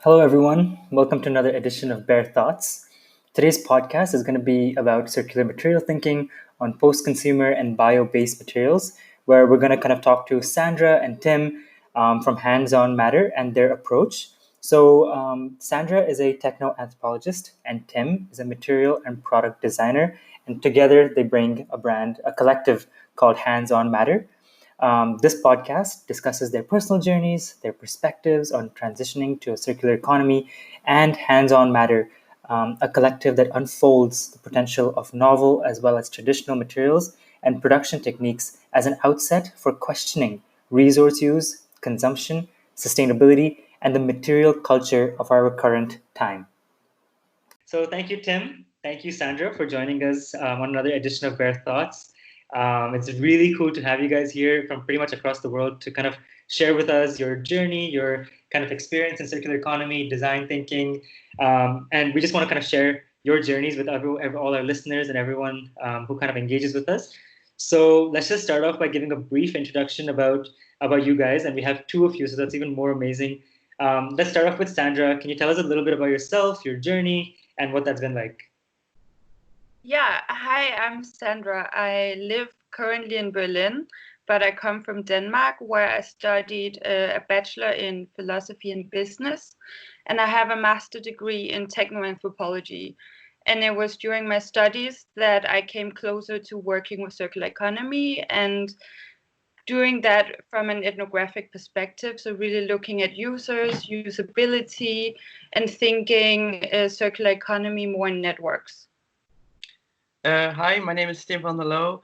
Hello, everyone. Welcome to another edition of Bare Thoughts. Today's podcast is going to be about circular material thinking on post consumer and bio based materials, where we're going to kind of talk to Sandra and Tim from Hands.On.Matter and their approach. So, Sandra is a techno anthropologist, and Tim is a material and product designer. And together they bring a collective called Hands.On.Matter. This podcast discusses their personal journeys, their perspectives on transitioning to a circular economy, and Hands.On.Matter, a collective that unfolds the potential of novel as well as traditional materials and production techniques as an outset for questioning resource use, consumption, sustainability, and the material culture of our current time. So thank you, Tim. Thank you, Sandra, for joining us on another edition of Bare Thoughts. It's really cool to have you guys here from pretty much across the world to kind of share with us your journey, your kind of experience in circular economy, design thinking. And we just want to kind of share your journeys with all our listeners and everyone who kind of engages with us. So let's just start off by giving a brief introduction about you guys. And we have two of you, so that's even more amazing. Let's start off with Sandra. Can you tell us a little bit about yourself, your journey, and what that's been like? Yeah, hi, I'm Sandra. I live currently in Berlin, but I come from Denmark, where I studied a bachelor in philosophy and business, and I have a master degree in techno-anthropology. And it was during my studies that I came closer to working with circular economy and doing that from an ethnographic perspective. So really looking at users, usability, and thinking circular economy more in networks. Hi, my name is Tim van der Loo.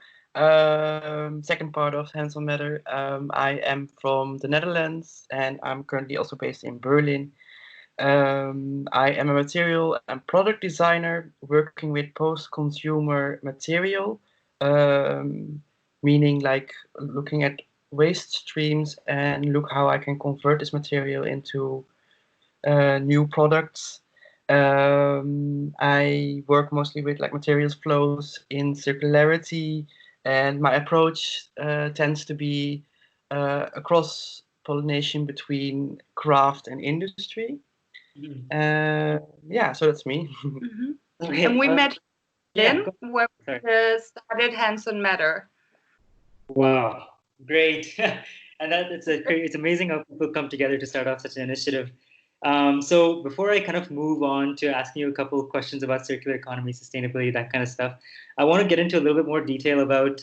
Second part of Hands.On.Matter. I am from the Netherlands and I'm currently also based in Berlin. I am a material and product designer working with post-consumer material, meaning like looking at waste streams and look how I can convert this material into new products. I work mostly with like materials flows in circularity, and my approach tends to be a cross pollination between craft and industry. Yeah, so that's me. Mm-hmm. Okay. And we met then when we started Hands.On.Matter. Wow, great. And it's amazing how people come together to start off such an initiative. So before I kind of move on to asking you a couple of questions about circular economy, sustainability, that kind of stuff, I want to get into a little bit more detail about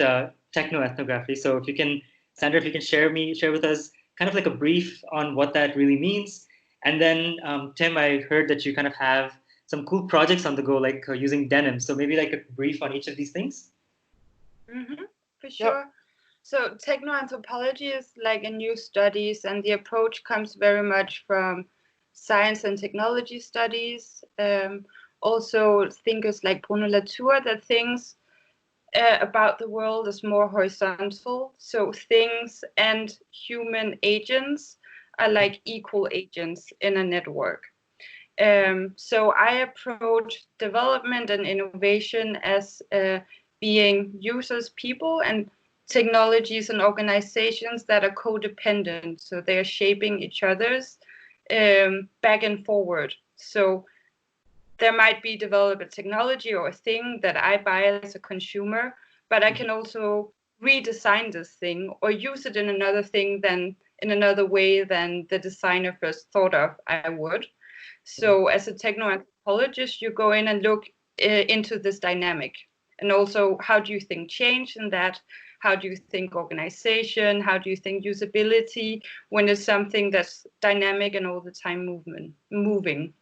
techno-ethnography. So if you can, Sandra, if you can share with us kind of like a brief on what that really means. And then Tim, I heard that you kind of have some cool projects on the go, like using denim. So maybe like a brief on each of these things. Mm-hmm, for sure. Yep. So techno-anthropology is like a new studies, and the approach comes very much from science and technology studies. Also thinkers like Bruno Latour that thinks about the world is more horizontal. So things and human agents are like equal agents in a network. So I approach development and innovation as being users, people, and technologies and organizations that are codependent. So they are shaping each other's back and forward. So there might be developed a technology or a thing that I buy as a consumer, but I can also redesign this thing or use it in another way than the designer first thought of I would. So as a techno-anthropologist, you go in and look into this dynamic. And also, how do you think change in that? How do you think organization? How do you think usability when it's something that's dynamic and all the time moving?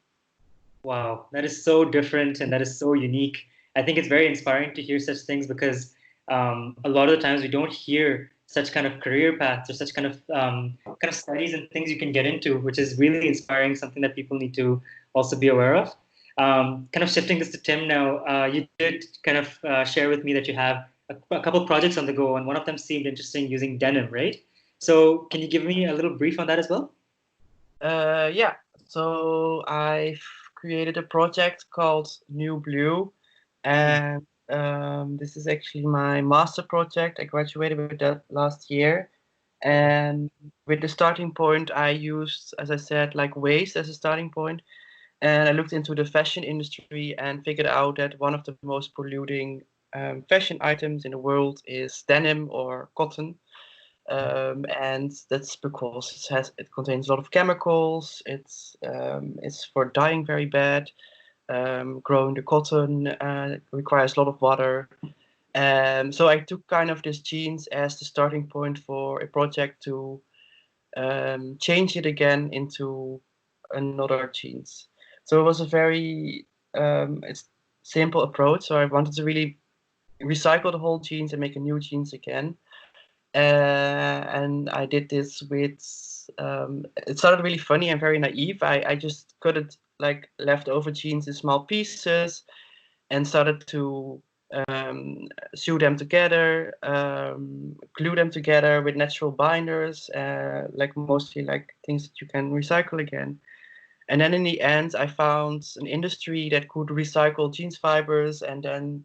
Wow, that is so different and that is so unique. I think it's very inspiring to hear such things because a lot of the times we don't hear such kind of career paths or such kind of studies and things you can get into, which is really inspiring, something that people need to also be aware of. Kind of shifting this to Tim now, you did kind of share with me that you have a couple projects on the go, and one of them seemed interesting using denim, right? So can you give me a little brief on that as well? Yeah, so I've created a project called New Blue, and this is actually my master project. I graduated with that last year, And with the starting point, I used, as I said, like waste as a starting point. And I looked into the fashion industry and figured out that one of the most polluting fashion items in the world is denim or cotton. And that's because it contains a lot of chemicals. It's for dyeing very bad. Growing the cotton requires a lot of water. So I took kind of this jeans as the starting point for a project to change it again into another jeans. So it was a very it's simple approach. So I wanted to really recycle the whole jeans and make a new jeans again. And I did this with it started really funny and very naive. I just cut it like leftover jeans in small pieces and started to sew them together, glue them together with natural binders, like mostly like things that you can recycle again. And then in the end, I found an industry that could recycle jeans fibers and then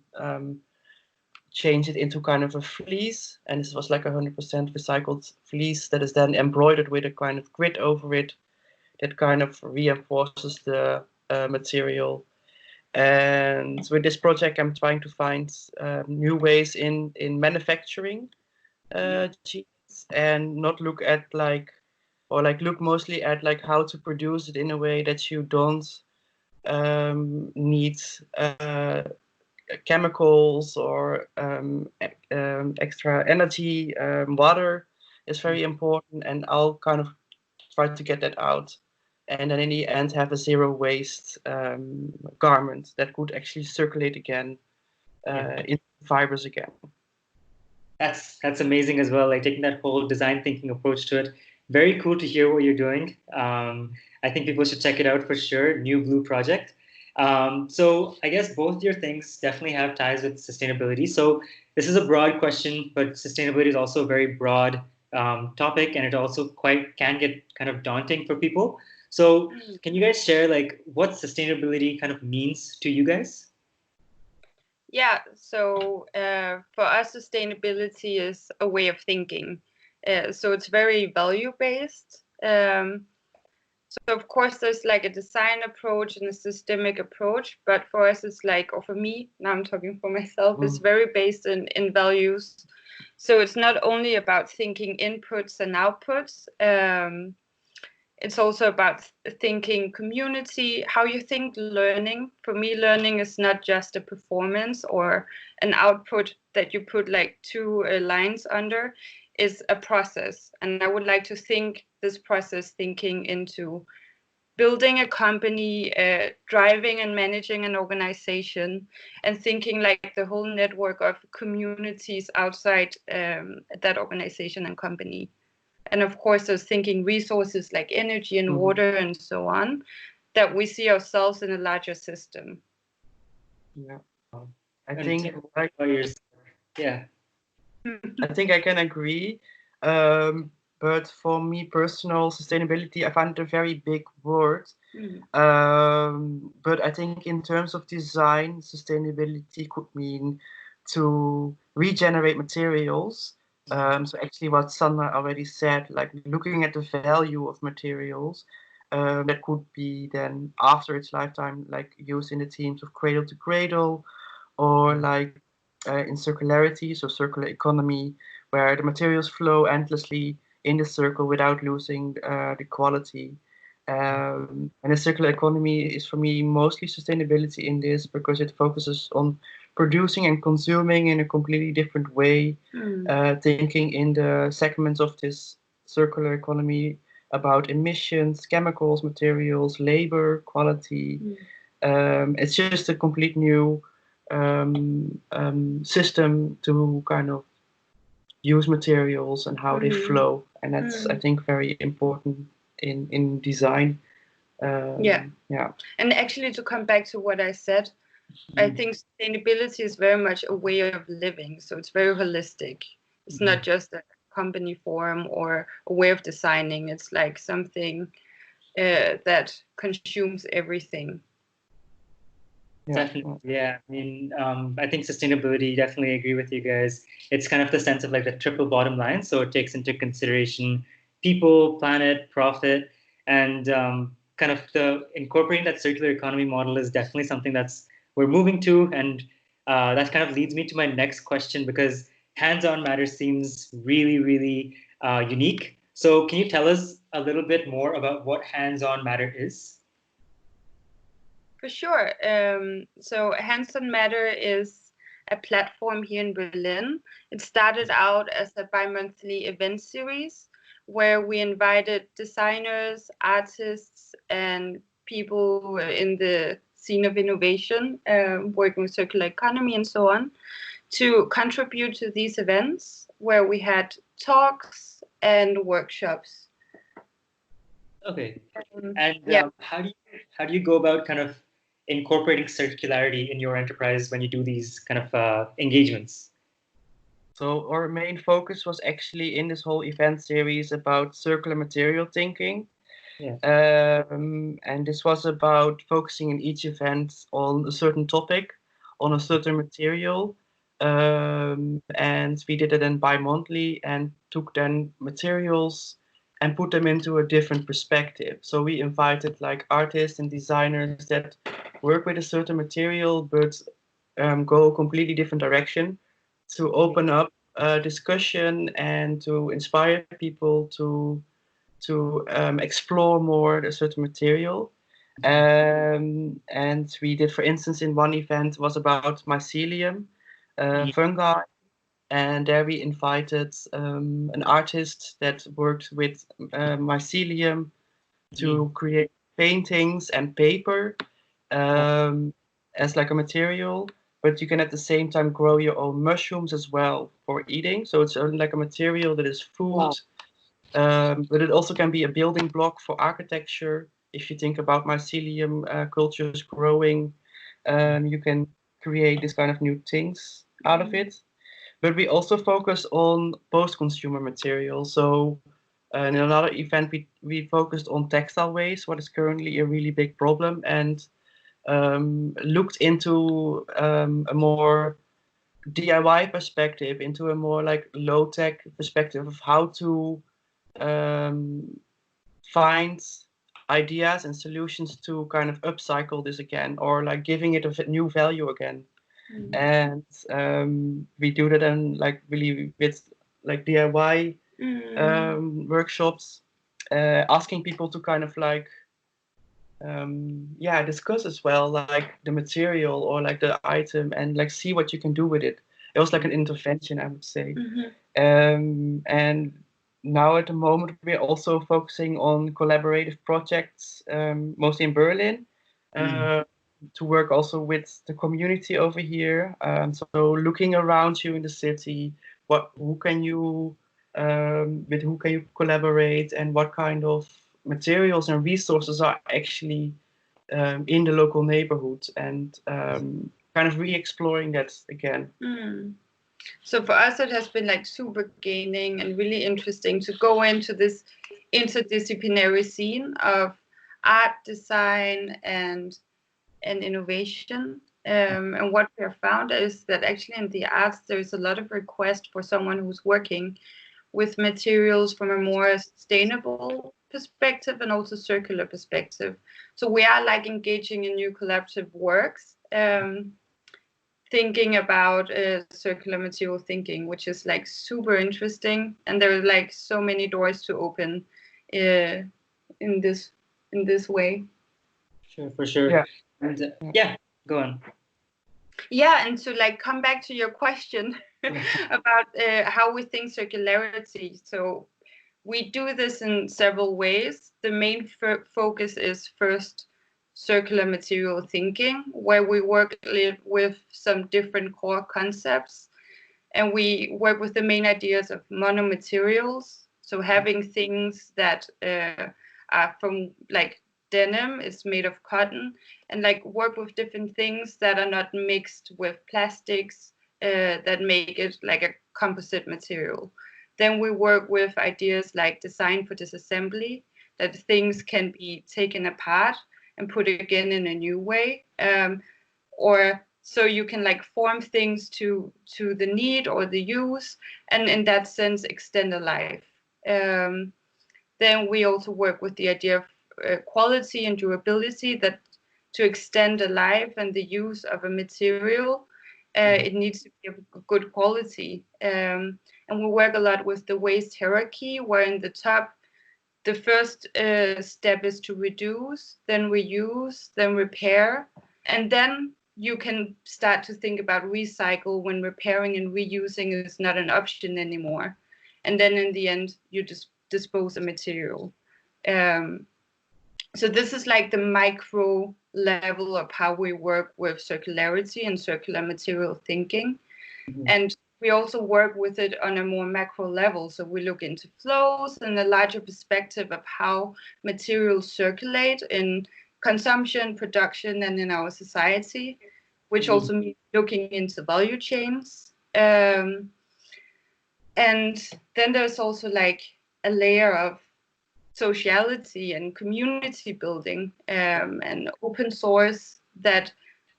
change it into kind of a fleece. And this was like 100% recycled fleece that is then embroidered with a kind of grid over it that kind of reinforces the material. And with this project, I'm trying to find new ways in manufacturing jeans and not look at look mostly at like how to produce it in a way that you don't need chemicals or extra energy. Water is very important, and I'll kind of try to get that out. And then in the end, have a zero waste garment that could actually circulate again in fibers again. That's amazing as well. Like taking that whole design thinking approach to it. Very cool to hear what you're doing. I think people should check it out for sure. New Blue project. So I guess both your things definitely have ties with sustainability. So this is a broad question, but sustainability is also a very broad topic, and it also quite can get kind of daunting for people. So can you guys share like what sustainability kind of means to you guys? Yeah, so for us, sustainability is a way of thinking. So it's very value based. So of course, there's like a design approach and a systemic approach, but for us, it's like, or for me, now I'm talking for myself, it's very based in values. So it's not only about thinking inputs and outputs. It's also about thinking community, how you think learning. For me, learning is not just a performance or an output that you put like two lines under, is a process. And I would like to think this process thinking into building a company, driving and managing an organization, and thinking like the whole network of communities outside that organization and company. And of course, there's thinking resources like energy and water and so on, that we see ourselves in a larger system. Yeah, I think yeah. I think I can agree. But for me, personal sustainability, I find it a very big word. But I think in terms of design, sustainability could mean to regenerate materials. So actually what Sandra already said, like looking at the value of materials, that could be then after its lifetime, like used in the teams of cradle to cradle, or like in circularity, so circular economy, where the materials flow endlessly in the circle without losing the quality. And the circular economy is for me mostly sustainability in this, because it focuses on producing and consuming in a completely different way, thinking in the segments of this circular economy about emissions, chemicals, materials, labor, quality. It's just a complete new system to kind of use materials and how they flow, and that's I think very important in design. Yeah. And actually, to come back to what I said, I think sustainability is very much a way of living. So it's very holistic. It's not just a company form or a way of designing. It's like something that consumes everything. Definitely, yeah. I mean, I think sustainability, definitely agree with you guys. It's kind of the sense of like the triple bottom line. So it takes into consideration people, planet, profit, and kind of the incorporating that circular economy model is definitely something that's we're moving to. And that kind of leads me to my next question because hands-on matter seems really, really unique. So can you tell us a little bit more about what hands-on matter is? For sure. So Hands.On.Matter is a platform here in Berlin. It started out as a bi-monthly event series where we invited designers, artists, and people in the scene of innovation, working with circular economy and so on, to contribute to these events where we had talks and workshops. Okay. And Yeah. how do you go about kind of incorporating circularity in your enterprise when you do these kind of engagements? So our main focus was actually in this whole event series about circular material thinking. Yeah. And this was about focusing in each event on a certain topic, on a certain material. And we did it then bi-monthly and took then materials and put them into a different perspective. So we invited like artists and designers that work with a certain material but go a completely different direction to open up a discussion and to inspire people to explore more a certain material. And we did, for instance, in one event was about mycelium, fungi, and there we invited an artist that worked with mycelium to create paintings and paper as like a material. But you can at the same time grow your own mushrooms as well for eating. So it's like a material that is food. But it also can be a building block for architecture. If you think about mycelium cultures growing, you can create this kind of new things out of it. But we also focus on post-consumer materials. So in another event, we focused on textile waste, what is currently a really big problem, and looked into a more DIY perspective, into a more like low-tech perspective of how to um, find ideas and solutions to kind of upcycle this again, or like giving it a new value again. And we do that then like really with like DIY workshops, asking people to kind of like discuss as well like the material or like the item and like see what you can do with it. It was like an intervention, I would say. And now at the moment we're also focusing on collaborative projects, mostly in Berlin, to work also with the community over here. So looking around you in the city, with who can you collaborate, and what kind of materials and resources are actually in the local neighborhood, and kind of re-exploring that again. So for us, it has been like super gaining and really interesting to go into this interdisciplinary scene of art, design, and innovation. And what we have found is that actually in the arts, there's a lot of request for someone who's working with materials from a more sustainable perspective and also circular perspective. So we are like engaging in new collaborative works, thinking about circular material thinking, which is like super interesting. And there are like so many doors to open in this way. Sure, for sure. Yeah. And go on. Yeah, and to like come back to your question about how we think circularity. So we do this in several ways. The main focus is first circular material thinking, where we work with some different core concepts, and we work with the main ideas of monomaterials. So having things that are from like denim is made of cotton, and like work with different things that are not mixed with plastics that make it like a composite material. Then we work with ideas like design for disassembly, that things can be taken apart and put again in a new way. or so you can like form things to the need or the use, and in that sense extend a life. Then we also work with the idea of quality and durability, that to extend a life and the use of a material, it needs to be of good quality. And we work a lot with the waste hierarchy, where in the top, the first step is to reduce, then reuse, then repair. And then you can start to think about recycle, when repairing and reusing is not an option anymore. And then in the end, you just dispose of material. So this is like the micro level of how we work with circularity and circular material thinking. And we also work with it on a more macro level. So we look into flows and a larger perspective of how materials circulate in consumption, production, and in our society, which also means looking into value chains. And then there's also like a layer of sociality and community building, and open source, that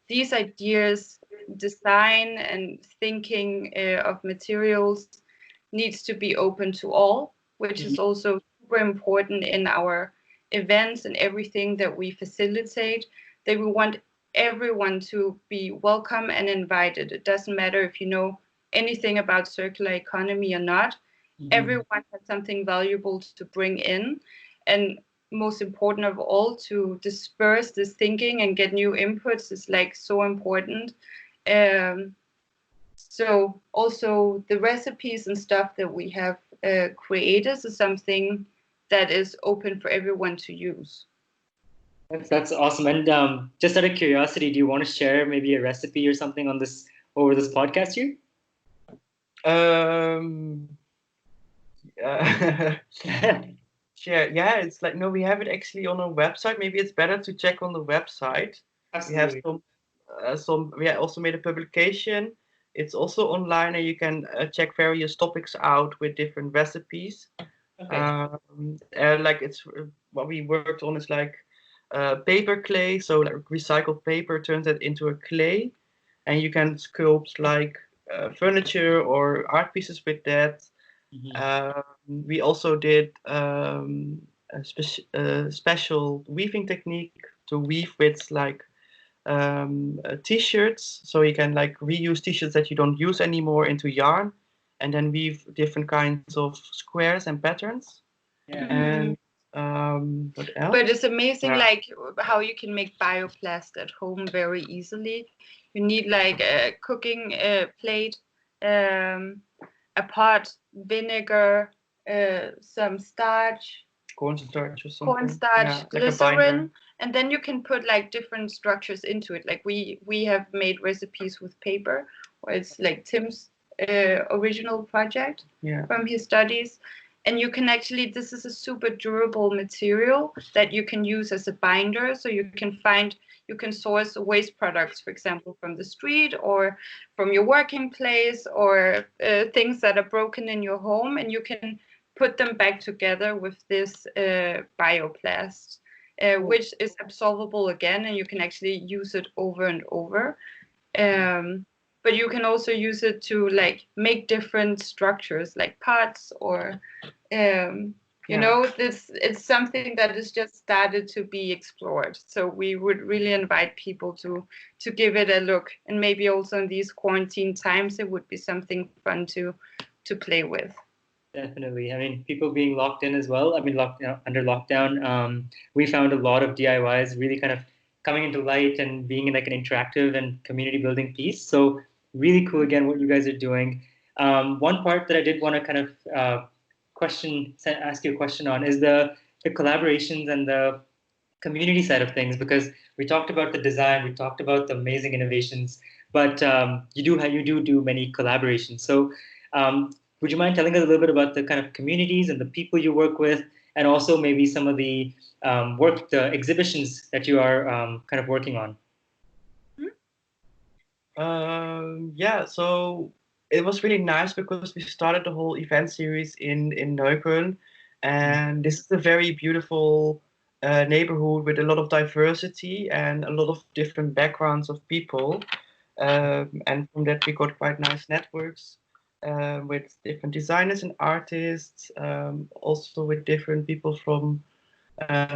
these ideas, design and thinking of materials, needs to be open to all, which is also super important in our events and everything that we facilitate, that we want everyone to be welcome and invited. It doesn't matter if you know anything about circular economy or not. Everyone has something valuable to bring in, and most important of all, to disperse this thinking and get new inputs is like so important. So also the recipes and stuff that we have created is something that is open for everyone to use. That's awesome. And just out of curiosity, do you want to share maybe a recipe or something on this over this podcast here? Yeah, it's like, no, we have it actually on our website. Maybe it's better to check on the website. Absolutely. We have we also made a publication. It's also online, and you can check various topics out with different recipes. Like it's what we worked on is like paper clay. So like recycled paper turns it into a clay, and you can sculpt like furniture or art pieces with that. We also did a special weaving technique to weave with like t-shirts, so you can like reuse t-shirts that you don't use anymore into yarn, and then weave different kinds of squares and patterns. And what else? But it's amazing like how you can make bioplast at home very easily. You need like a cooking plate, a pot, vinegar, some starch, cornstarch or something. Cornstarch, glycerin, and then you can put like different structures into it. Like we have made recipes with paper, where it's like Tim's original project from his studies. And you can actually, this is a super durable material that you can use as a binder. So you can source waste products, for example, from the street or from your working place, or things that are broken in your home, and you can put them back together with this bioplast, which is absorbable again, and you can actually use it over and over. But you can also use it to like make different structures, like pots, or you know, it's something that is just started to be explored. So we would really invite people to give it a look, and maybe also in these quarantine times, it would be something fun to play with. Definitely. I mean, people being locked in as well. I mean, under lockdown, we found a lot of DIYs really kind of coming into light and being like an interactive and community building piece. So really cool, again, what you guys are doing. One part that I did want to kind of ask you a question on is the collaborations and the community side of things, because we talked about the design, we talked about the amazing innovations, but you do many collaborations. So would you mind telling us a little bit about the kind of communities and the people you work with, and also maybe some of the the exhibitions that you are kind of working on? So it was really nice because we started the whole event series in Neukölln, and this is a very beautiful neighborhood with a lot of diversity and a lot of different backgrounds of people. And from that, we got quite nice networks with different designers and artists, also with different people from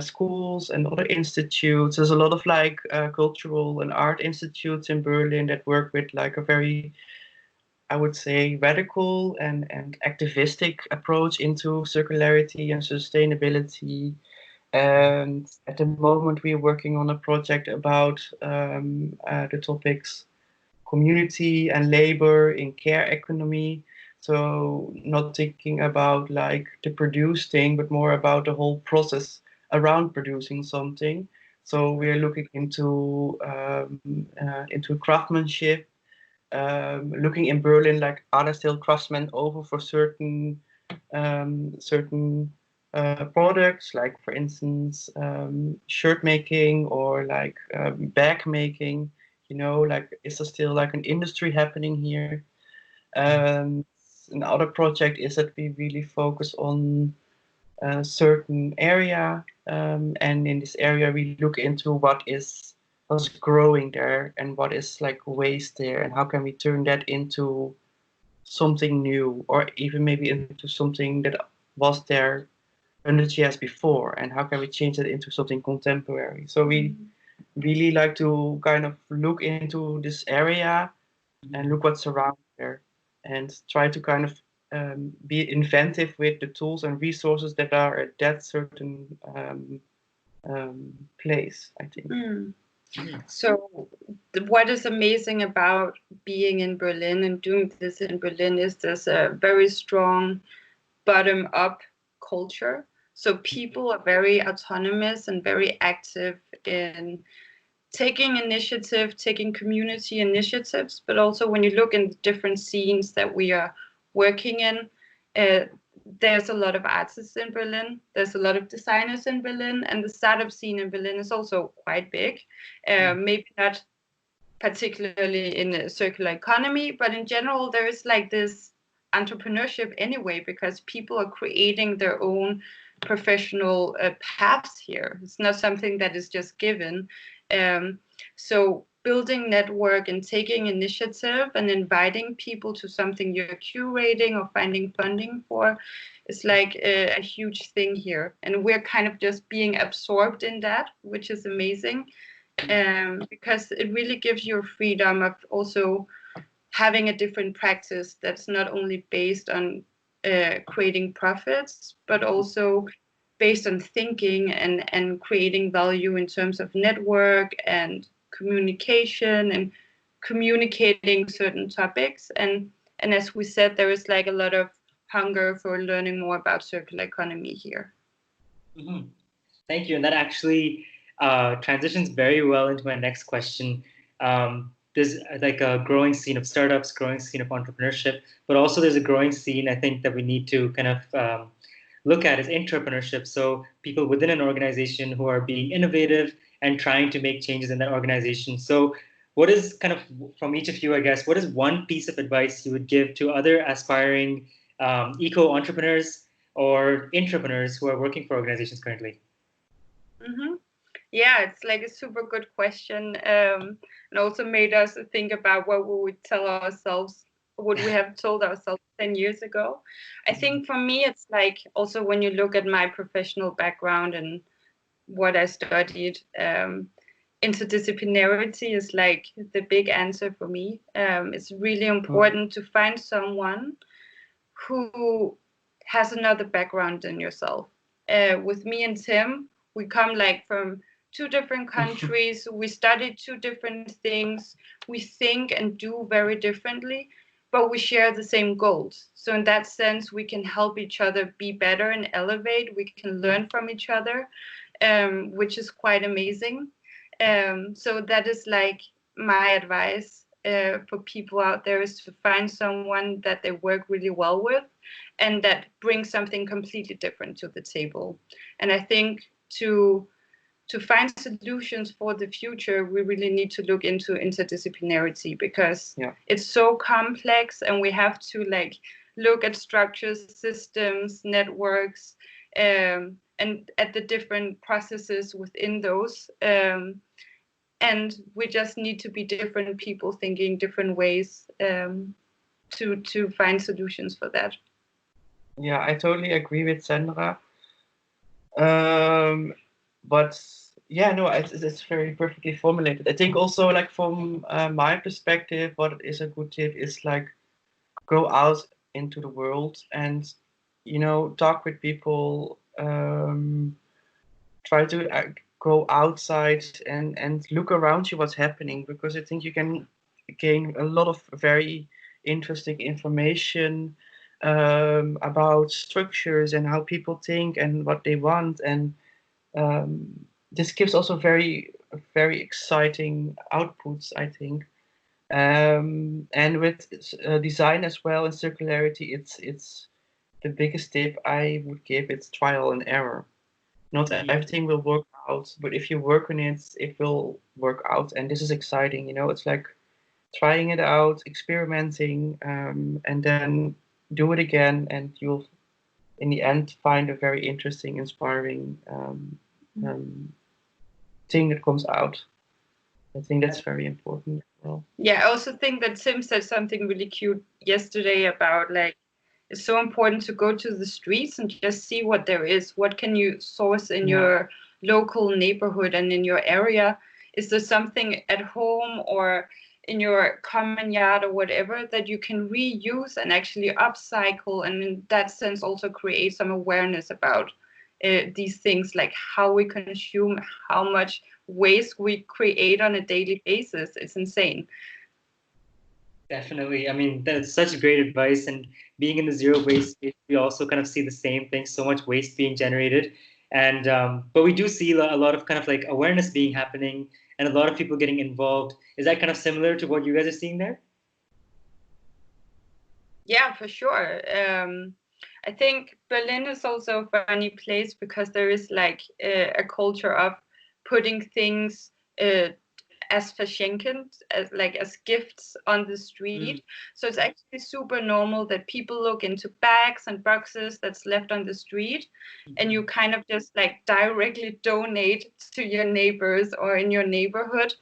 schools and other institutes. There's a lot of like cultural and art institutes in Berlin that work with like a very, I would say, radical and activistic approach into circularity and sustainability. And at the moment, we are working on a project about the topics community and labor in care economy. So not thinking about like the produce thing, but more about the whole process around producing something. So we're looking into craftsmanship, looking in Berlin, like are there still craftsmen over for certain products, like for instance shirt making or like bag making. You know, like is there still like an industry happening here? Another project is that we really focus on a certain area, and in this area we look into what's growing there and what is like waste there, and how can we turn that into something new, or even maybe into something that was there 100 years before, and how can we change that into something contemporary. So we really like to kind of look into this area and look what's around there and try to kind of be inventive with the tools and resources that are at that certain place, I think. So what is amazing about being in Berlin and doing this in Berlin is there's a very strong bottom-up culture. So people are very autonomous and very active in taking initiative, taking community initiatives, but also when you look in the different scenes that we are working in, there's a lot of artists in Berlin, there's a lot of designers in Berlin, and the startup scene in Berlin is also quite big. Maybe not particularly in a circular economy, but in general, there is like this entrepreneurship anyway, because people are creating their own professional paths here. It's not something that is just given. So building network and taking initiative and inviting people to something you're curating or finding funding for is like a huge thing here. And we're kind of just being absorbed in that, which is amazing, because it really gives you freedom of also having a different practice that's not only based on creating profits, but also based on thinking and creating value in terms of network and communication and communicating certain topics. And as we said, there is like a lot of hunger for learning more about circular economy here. Mm-hmm. Thank you. And that actually transitions very well into my next question. There's like a growing scene of startups, growing scene of entrepreneurship, but also there's a growing scene, I think, that we need to kind of look at is entrepreneurship. So people within an organization who are being innovative and trying to make changes in that organization. So what is kind of, from each of you, I guess, what is one piece of advice you would give to other aspiring eco-entrepreneurs or entrepreneurs who are working for organizations currently? Mm-hmm. Yeah, it's like a super good question, and also made us think about what we would tell ourselves, would we have told ourselves 10 years ago. I think for me, it's like also when you look at my professional background and what I studied, interdisciplinarity is like the big answer for me. It's really important to find someone who has another background than yourself. With me and Tim, we come like from two different countries. We studied two different things. We think and do very differently, but we share the same goals. So in that sense, we can help each other be better and elevate. We can learn from each other, which is quite amazing. So that is like my advice for people out there, is to find someone that they work really well with and that brings something completely different to the table. And I think to find solutions for the future, we really need to look into interdisciplinarity, because it's so complex, and we have to like look at structures, systems, networks, and and at the different processes within those. And we just need to be different people thinking different ways to find solutions for that. Yeah, I totally agree with Sandra. But yeah, no, it's very perfectly formulated. I think also, like, from my perspective, what is a good tip is like go out into the world and, you know, talk with people. Try to go outside and look around you what's happening, because I think you can gain a lot of very interesting information about structures and how people think and what they want, and this gives also very exciting outputs, I think. And with design as well and circularity, it's the biggest tip I would give. It's trial and error. Not everything will work out, but if you work on it, it will work out. And this is exciting, you know. It's like trying it out, experimenting, and then do it again, and you'll, in the end, find a very interesting, inspiring thing that comes out. I think that's very important as well. Yeah, I also think that Tim said something really cute yesterday about, like, it's so important to go to the streets and just see what there is. What can you source in your local neighborhood and in your area? Is there something at home or in your common yard or whatever that you can reuse and actually upcycle, and in that sense also create some awareness about these things, like how we consume, how much waste we create on a daily basis. It's insane. Definitely. I mean, that's such great advice. And being in the zero waste space, we also kind of see the same thing, so much waste being generated. And but we do see a lot of kind of like awareness being happening and a lot of people getting involved. Is that kind of similar to what you guys are seeing there? Yeah, for sure. I think Berlin is also a funny place because there is like a culture of putting things as verschenken, as gifts on the street. So it's actually super normal that people look into bags and boxes that's left on the street, and you kind of just like directly donate to your neighbors or in your neighborhood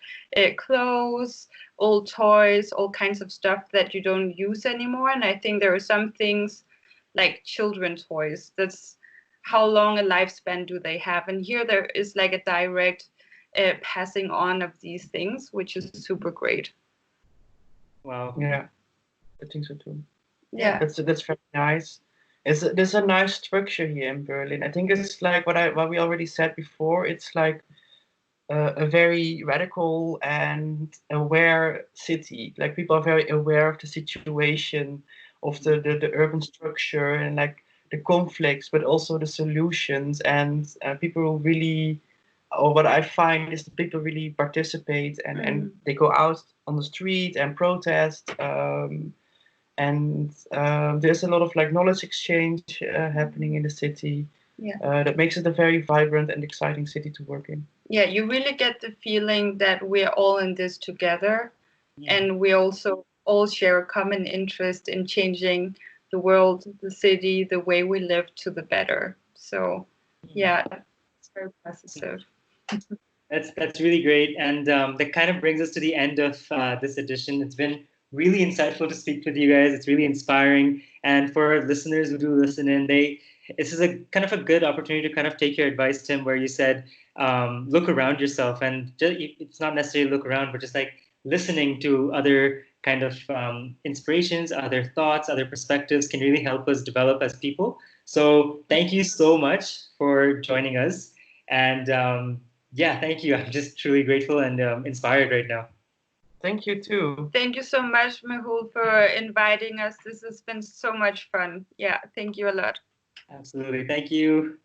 clothes, old toys, all kinds of stuff that you don't use anymore. And I think there are some things like children toys, that's how long a lifespan do they have, and here there is like a direct passing on of these things, which is super great. Wow. Yeah, I think so too. Yeah, that's very nice. There's a nice structure here in Berlin. I think it's like what we already said before. It's like a very radical and aware city. Like, people are very aware of the situation, of the urban structure, and like the conflicts, but also the solutions. And people really, or what I find is that people really participate, and they go out on the street and protest. And there's a lot of like knowledge exchange happening in the city. That makes it a very vibrant and exciting city to work in. Yeah, you really get the feeling that we're all in this together, and we also all share a common interest in changing the world, the city, the way we live to the better. So yeah, it's very positive. That's really great, and that kind of brings us to the end of this edition. It's been really insightful to speak with you guys. It's really inspiring, and for listeners who do listen in, this is a kind of a good opportunity to kind of take your advice, Tim, where you said look around yourself, and it's not necessarily look around, but just like listening to other kind of inspirations, other thoughts, other perspectives can really help us develop as people. So thank you so much for joining us, and yeah, thank you. I'm just truly grateful and inspired right now. Thank you too. Thank you so much, Mehul, for inviting us. This has been so much fun. Yeah, thank you a lot. Absolutely. Thank you.